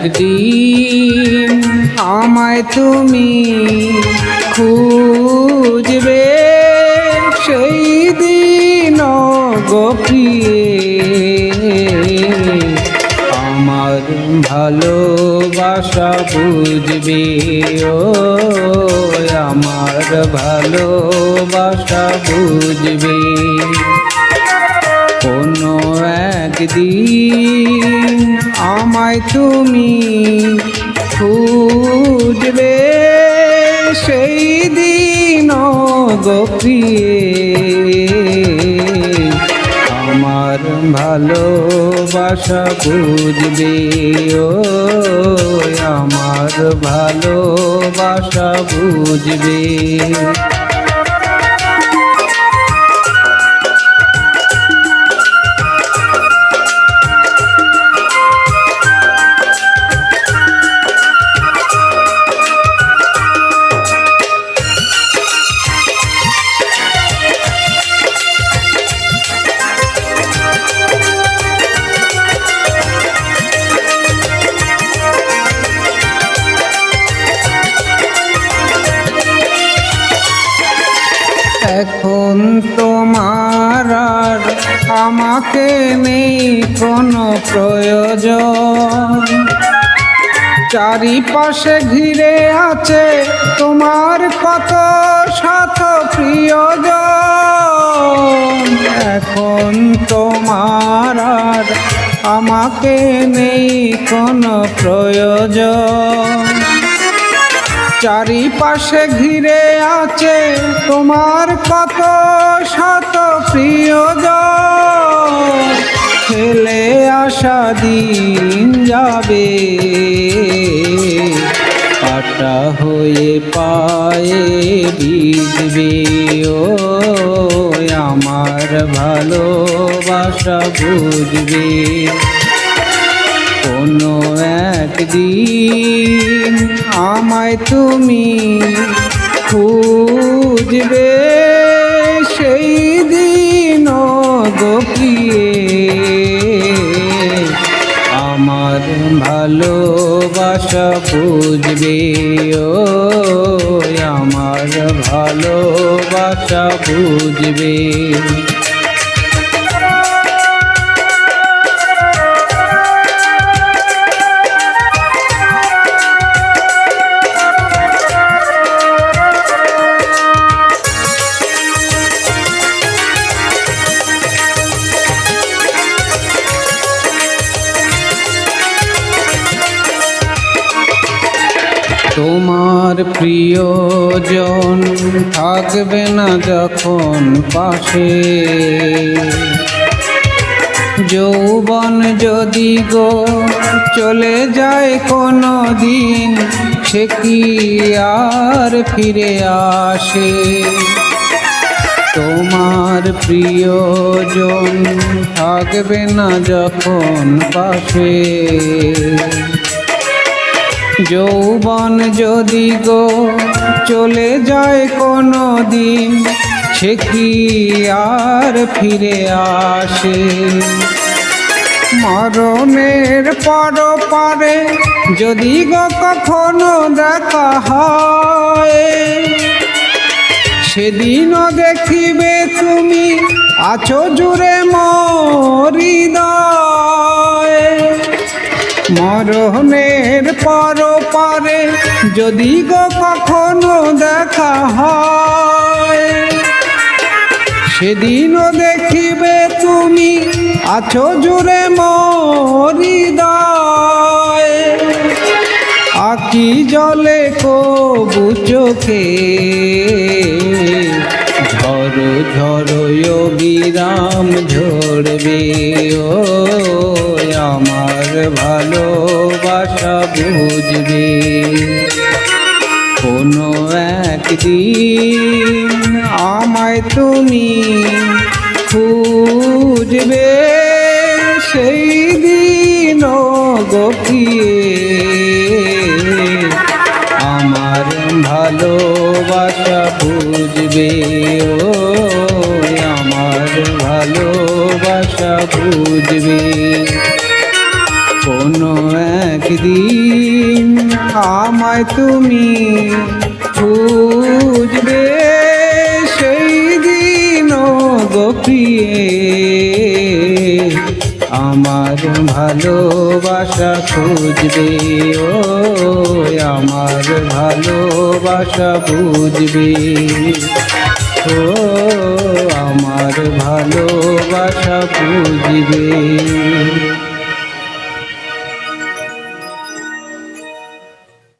একদিন আমায় তুমি খুঁজবে, সেই দিন গো প্রিয়ে আমার ভালোবাসা বুঝবে, ও আমার ভালোবাসা বুঝবে। কোনো একদিন আমায় তুমি খুঁজবে, সেই দিন গো প্রিয়ে আমার ভালোবাসা বুঝবে, ও আমার ভালোবাসা বুঝবে। এখন তোমার আর আমাকে নেই কোনো প্রয়োজন, চারিপাশে ঘিরে আছে তোমার কত শত প্রিয়জন। এখন তোমার আর আমাকে নেই কোনো প্রয়োজন, চারিপাশে ঘিরে আছে তোমার কত শত প্রিয়জন। ফেলে আসা দিন যাবে, কাটা হয়ে পায়ে ভিজবে, ও আমার ভালোবাসা বুঝবে। কোনো একদিন আমায় তুমি খুঁজবে, সেই দিন গো প্রিয়ে আমার ভালোবাসা বুঝবে, ও আমার ভালোবাসা বুঝবে। তোমার প্রিয়জন থাকবে না যখন পাশে, যৌবন যদি গো চলে যায় কোনো দিন, সে কি আর ফিরে আসে। তোমার প্রিয়জন থাকবে না যখন পাশে, যৌবন যদি গো চলে যায় কোনো দিন, সে কি আর ফিরে আসে। মরণের পরপারে যদি গো কখনো দেখা হয়, সেদিনও দেখিবে তুমি আছো জুড়ে মোর হৃদয়ে। মরণের পরপারে যদি গো কখনো দেখা হয়, সেদিনও দেখিবে তুমি আছো জুড়ে মোর হৃদয়ে। আঁকি জলে কবু চোখে ঝড়ো ঝড়ো বিরাম ঝরবে, ও আমার ভালোবাসা বুঝবে। কোনো একদিন আমায় তুমি খুঁজবে, সেই দিন গো প্রিয়ে আমার ভালোবাসা বুঝবে, ও আমার ভালোবাসা বুঝবে। কোনো দিন আমায় তুমি খুঁজবে, সেই দিন গো প্রিয়ে আমার ভালোবাসা খুঁজবে, ও আমার ভালোবাসা বুঝবে, ও আমার ভালোবাসা বুঝবে।